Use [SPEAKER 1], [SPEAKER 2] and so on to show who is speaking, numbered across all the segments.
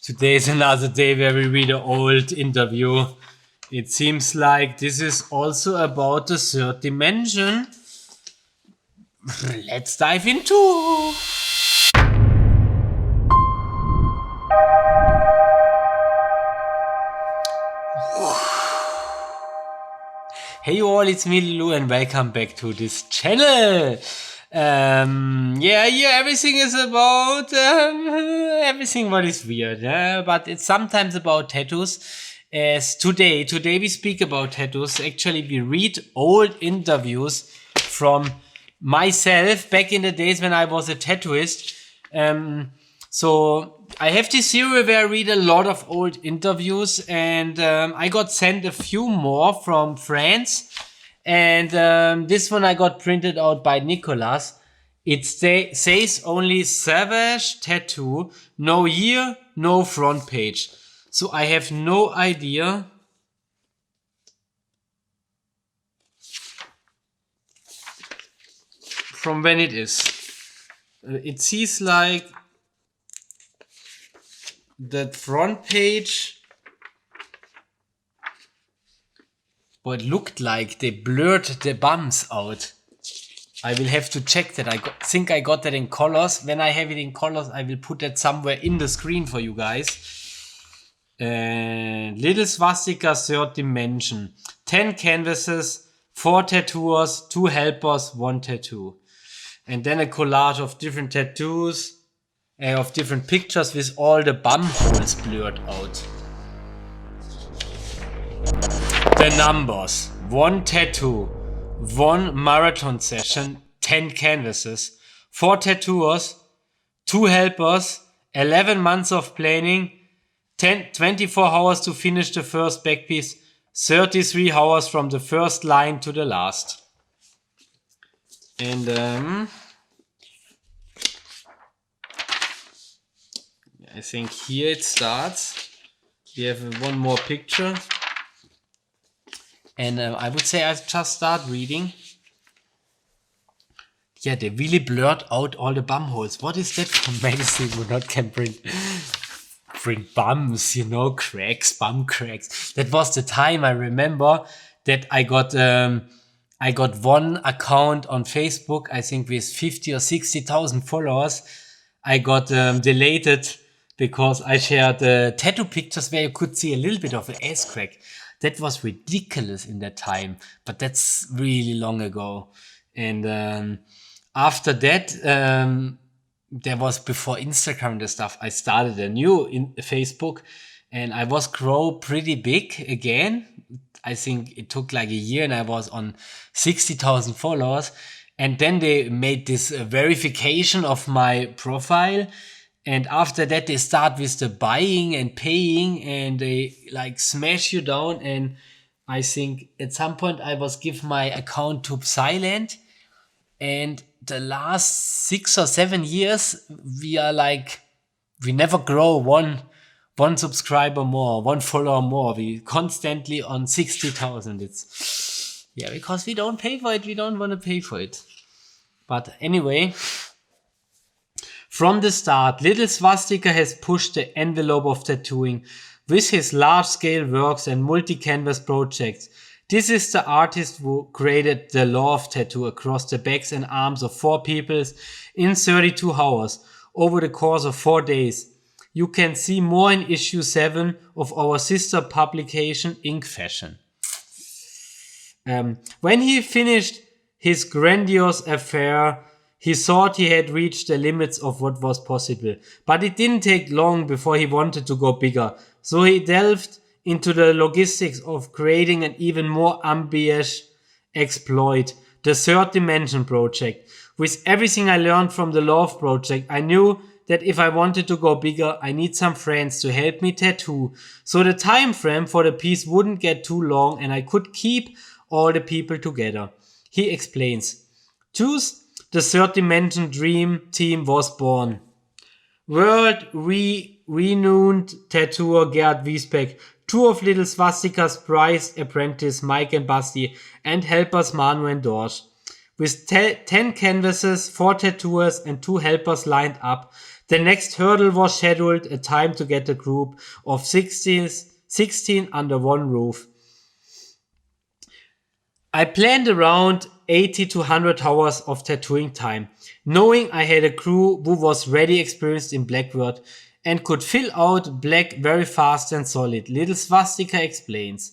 [SPEAKER 1] Today is another day where we read an old interview. It seems like this is also about the third dimension. Let's dive into. Hey all, it's me Lulu and welcome back to this channel. Everything is about everything what is weird, but it's sometimes about tattoos. As today we speak about tattoos. Actually, we read old interviews from myself back in the days when I was a tattooist. So I have this series where I read a lot of old interviews, and I got sent a few more from friends. And this one I got printed out by Nicholas. It says only Savage Tattoo, no year, no front page. So I have no idea from when it is. It seems like that front page, but it looked like they blurred the bumps out. I will have to check that. I think I got that in colors. When I have it in colors, I will put that somewhere in the screen for you guys. Little swastika, third dimension. 10 canvases, 4 tattooers, 2 helpers, 1 tattoo. And then a collage of different tattoos, of different pictures with all the bum holes blurred out. The numbers: 1 tattoo, 1 marathon session, 10 canvases, 4 tattooers, 2 helpers, 11 months of planning, 24 hours to finish the first back piece, 33 hours from the first line to the last. And I think here it starts. We have one more picture. And I would say I just start reading. Yeah, they really blurred out all the bum holes. What is that for medicine? We not can print bums, cracks, bum cracks. That was the time I remember that I got one account on Facebook, I think with 50 or 60,000 followers. I got deleted because I shared tattoo pictures where you could see a little bit of an ass crack. That was ridiculous in that time, but that's really long ago. And after that, there was before Instagram and the stuff, I started a new Facebook, and I was grow pretty big again. I think it took like a year and I was on 60,000 followers. And then they made this verification of my profile. And after that, they start with the buying and paying, and they like smash you down. And I think at some point I was give my account to silent. And the last 6 or 7 years, we never grow one subscriber more, 1 follower more. We constantly on 60,000. It's because we don't pay for it. We don't want to pay for it. But anyway, from the start, Little Swastika has pushed the envelope of tattooing with his large-scale works and multi-canvas projects. This is the artist who created the law of tattoo across the backs and arms of 4 people in 32 hours over the course of 4 days. You can see more in issue 7 of our sister publication, Ink Fashion. When he finished his grandiose affair, he thought he had reached the limits of what was possible, but it didn't take long before he wanted to go bigger. So he delved into the logistics of creating an even more ambitious exploit, the Third Dimension Project. With everything I learned from the Love Project, I knew that if I wanted to go bigger, I need some friends to help me tattoo, so the time frame for the piece wouldn't get too long and I could keep all the people together. He explains. Choose the Third Dimension Dream Team was born. World-renowned tattooer Gerd Wiesbeck, 2 of Little Swastika's prized apprentice Mike and Basti, and helpers Manu and Dorsch. With 10 canvases, 4 tattooers and 2 helpers lined up, The next hurdle was scheduled, a time to get a group of 16 under one roof. I planned around 80 to 100 hours of tattooing time, knowing I had a crew who was ready experienced in blackwork and could fill out black very fast and solid. Little Swastika explains.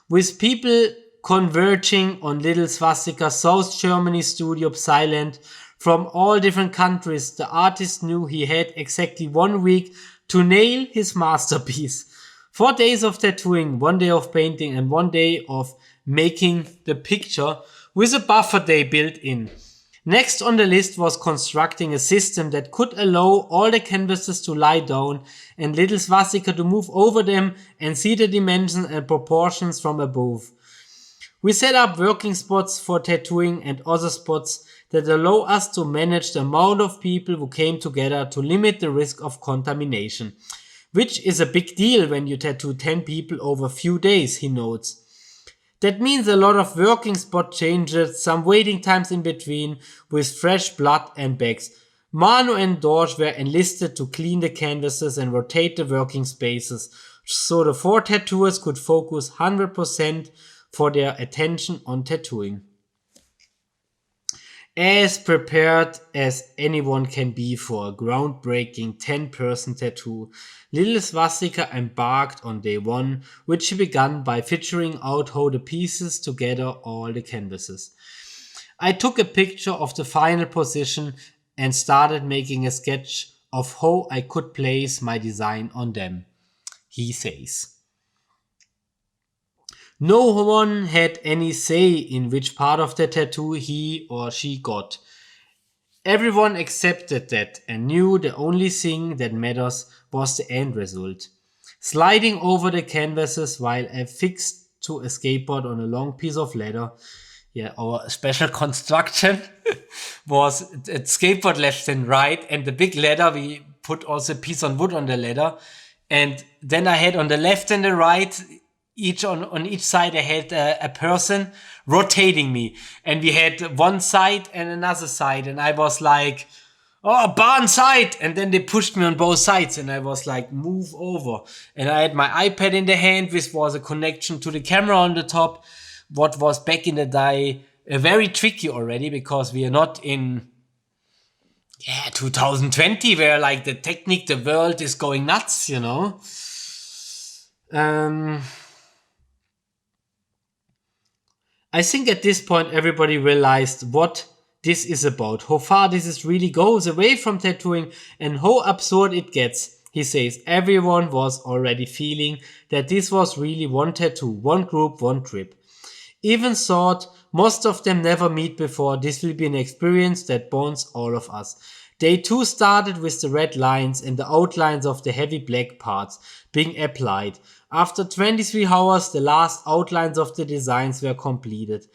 [SPEAKER 1] With people converging on Little Swastika South Germany studio Psyland from all different countries, the artist knew he had exactly 1 week to nail his masterpiece. 4 days of tattooing, 1 day of painting, and 1 day of making the picture with a buffer day built in. Next on the list was constructing a system that could allow all the canvases to lie down and Little Swastika to move over them and see the dimensions and proportions from above. We set up working spots for tattooing and other spots that allow us to manage the amount of people who came together to limit the risk of contamination, which is a big deal when you tattoo 10 people over a few days, he notes. That means a lot of working spot changes, some waiting times in between with fresh blood and bags. Manu and Dorsch were enlisted to clean the canvases and rotate the working spaces so the 4 tattooers could focus 100% for their attention on tattooing. As prepared as anyone can be for a groundbreaking 10-person tattoo, Little Swastika embarked on day 1, which began by figuring out how the pieces together all the canvases. I took a picture of the final position and started making a sketch of how I could place my design on them, he says. No one had any say in which part of the tattoo he or she got. Everyone accepted that and knew the only thing that matters was the end result. Sliding over the canvases while affixed to a skateboard on a long piece of leather. Yeah, our special construction was a skateboard left and right, and the big ladder, we put also a piece of wood on the ladder. And then I had on the left and the right, on each side I had a person rotating me, and we had one side and another side, and I was like, oh, barn side, and then they pushed me on both sides, and I was like, move over, and I had my iPad in the hand, which was a connection to the camera on the top, what was back in the day very tricky already, because we are not in 2020 where like the technique, the world is going nuts, you know. I think at this point everybody realized what this is about, how far this really goes away from tattooing and how absurd it gets. He says everyone was already feeling that this was really one tattoo, one group, one trip. Even thought most of them never meet before, this will be an experience that bonds all of us. Day 2 started with the red lines and the outlines of the heavy black parts being applied. After 23 hours, the last outlines of the designs were completed.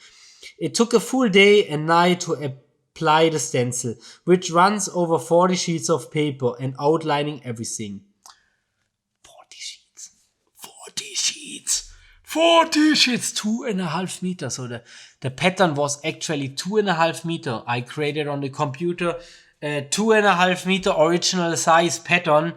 [SPEAKER 1] It took a full day and night to apply the stencil, which runs over 40 sheets of paper and outlining everything. 40 sheets. 2.5 meters. So the pattern was actually 2.5 meters. I created on the computer a 2.5 meter original size pattern,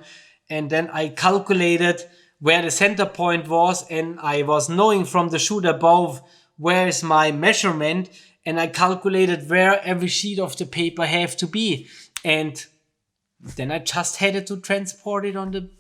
[SPEAKER 1] and then I calculated where the center point was, and I was knowing from the shoot above where is my measurement, and I calculated where every sheet of the paper have to be, and then I just had to transport it on the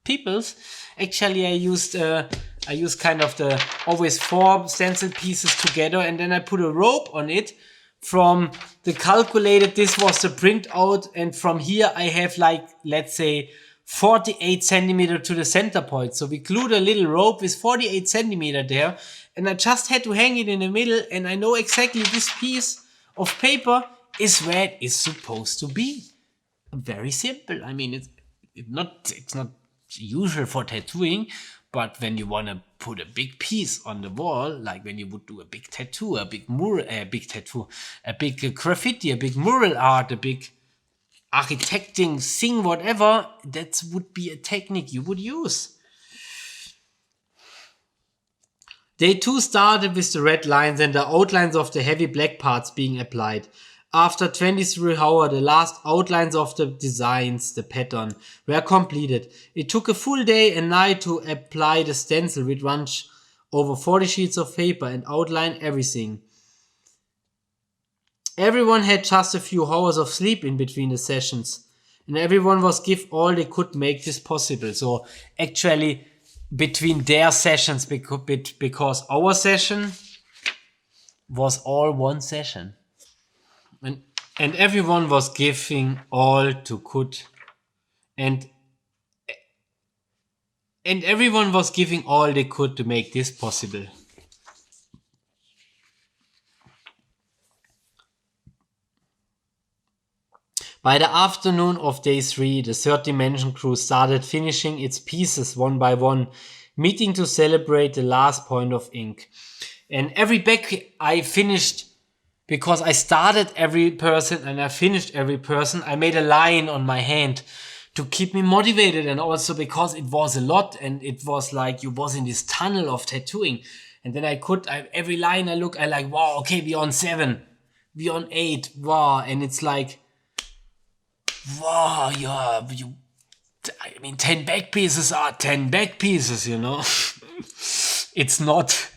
[SPEAKER 1] peoples. Actually, I used kind of the always 4 stencil pieces together, and then I put a rope on it. From the calculated, this was the printout, and from here I have like, let's say, 48 centimeter to the center point. So we glued a little rope with 48 centimeter there, and I just had to hang it in the middle, and I know exactly this piece of paper is where it is supposed to be. Very simple. I mean, it's not usual for tattooing, but when you want to put a big piece on the wall, like when you would do a big tattoo, a big graffiti, a big mural art, a big architecting thing, whatever, that would be a technique you would use. Day 2 started with the red lines and the outlines of the heavy black parts being applied. After 23 hours, the last outlines of the designs, the pattern, were completed. It took a full day and night to apply the stencil, which runs over 40 sheets of paper and outline everything. Everyone had just a few hours of sleep in between the sessions, and everyone was give all they could make this possible. So actually, between their sessions, because our session was all one session, and everyone was giving all to could, and everyone was giving all they could to make this possible. By the afternoon of day 3, the third dimension crew started finishing its pieces one by one, meeting to celebrate the last point of ink. And every back I finished, because I started every person and I finished every person, I made a line on my hand to keep me motivated, and also because it was a lot and it was like you was in this tunnel of tattooing. And then every line I like, wow, okay, we're on 7, we're on 8, wow. And it's like, wow, yeah, 10 back pieces are 10 back pieces, you know. It's not,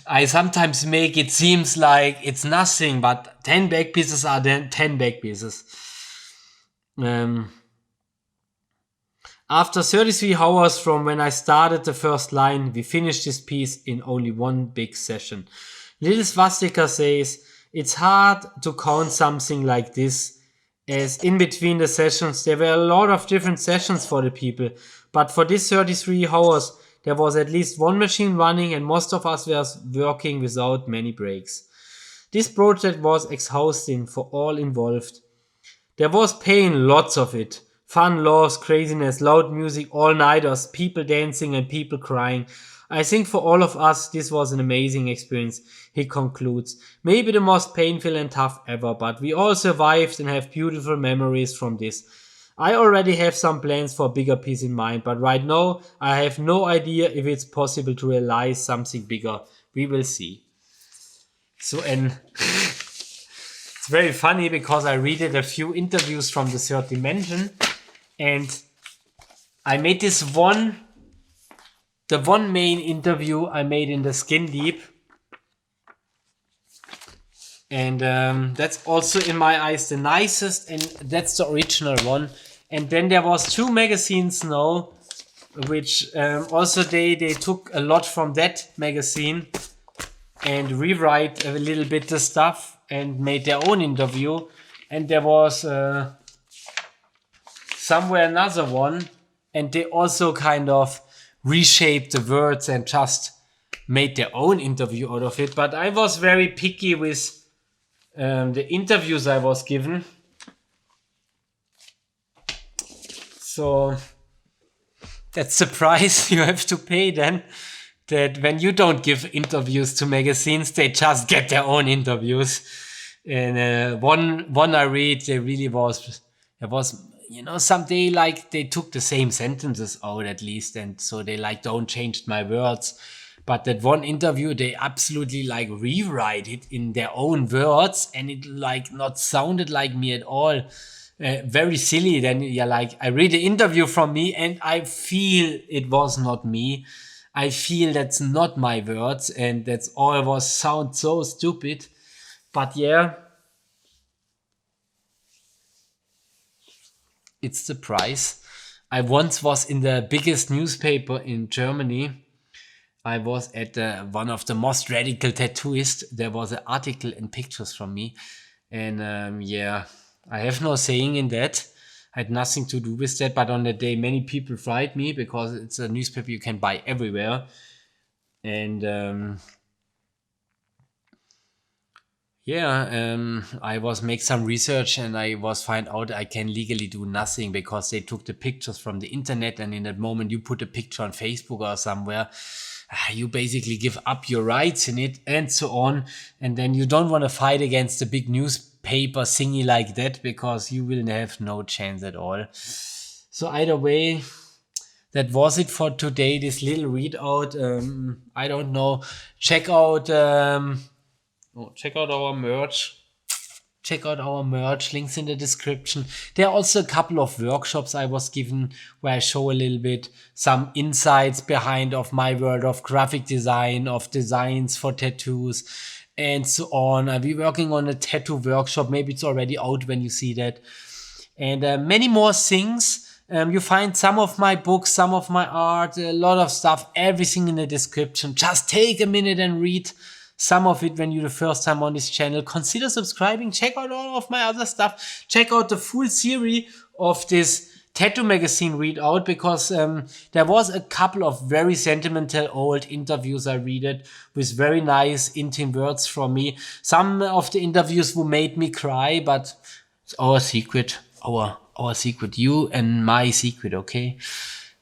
[SPEAKER 1] I sometimes make it seems like it's nothing, but 10 back pieces are then 10 back pieces. After 33 hours from when I started the first line, we finished this piece in only one big session. Little Swastika says, it's hard to count something like this, as in between the sessions there were a lot of different sessions for the people, but for this 33 hours there was at least one machine running and most of us were working without many breaks. This project was exhausting for all involved. There was pain, lots of it. Fun, laughs, craziness, loud music, all-nighters, people dancing and people crying. I think for all of us this was an amazing experience, he concludes. Maybe the most painful and tough ever, but we all survived and have beautiful memories from this. I already have some plans for a bigger piece in mind, but right now I have no idea if it's possible to realize something bigger. We will see. So, and it's very funny because I read a few interviews from the third dimension, and I made the one main interview I made in the Skin Deep. And that's also in my eyes the nicest, and that's the original one. And then there was 2 magazines now, which also they took a lot from that magazine and rewrite a little bit the stuff and made their own interview. And there was somewhere another one, and they also kind of reshaped the words and just made their own interview out of it. But I was very picky with the interviews I was given. So that's the price you have to pay then, that when you don't give interviews to magazines, they just get their own interviews. And one I read, there was, someday like they took the same sentences out at least, and so they like don't change my words. But that one interview, they absolutely like rewrite it in their own words, and it like not sounded like me at all. Very silly. Then I read the interview from me and I feel it was not me. I feel that's not my words, and that's all was sound so stupid. But yeah, it's the price. I once was in the biggest newspaper in Germany. I was at one of the most radical tattooists. There was an article and pictures from me. And I have no saying in that. I had nothing to do with that. But on that day, many people fried me because it's a newspaper you can buy everywhere. And I was make some research, and I was find out I can legally do nothing because they took the pictures from the internet. And in that moment, you put a picture on Facebook or somewhere, you basically give up your rights in it and so on. And then you don't want to fight against the big newspaper thingy like that, because you will have no chance at all. So either way, that was it for today, this little readout. I don't know. Check out our merch. Check out our merch, links in the description. There are also a couple of workshops I was given where I show a little bit some insights behind of my world of graphic design, of designs for tattoos, and so on. I'll be working on a tattoo workshop. Maybe it's already out when you see that. And many more things. You find some of my books, some of my art, a lot of stuff, everything in the description. Just take a minute and read some of it when you're the first time on this channel. Consider subscribing. Check out all of my other stuff. Check out the full series of this tattoo magazine readout, because there was a couple of very sentimental old interviews I read it with very nice intimate words from me. Some of the interviews who made me cry, but it's our secret, our secret, you and my secret, okay?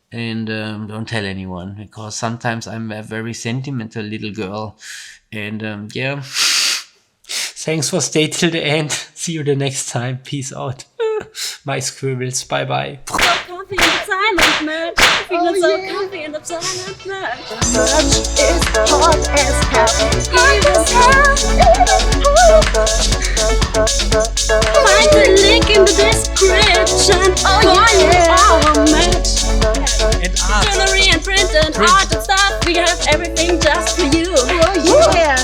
[SPEAKER 1] And don't tell anyone, because sometimes I'm a very sentimental little girl. And yeah, thanks for staying till the end. See you the next time. Peace out. My squirrels. Bye bye.
[SPEAKER 2] So comfy in the silent merch. Feeling so comfy in the silent merch. Merch is hot as hell. Find the link in the description. Our merch.
[SPEAKER 1] And art.
[SPEAKER 2] Jewelry and print and art and stuff. We have everything just for you.
[SPEAKER 3] Oh yeah,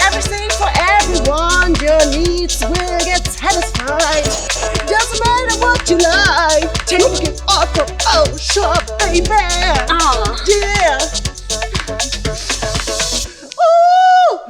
[SPEAKER 3] everything for everyone. Your needs will get satisfied. Doesn't matter what you like. Take it off from our shop, baby.
[SPEAKER 2] Oh.
[SPEAKER 3] Yeah.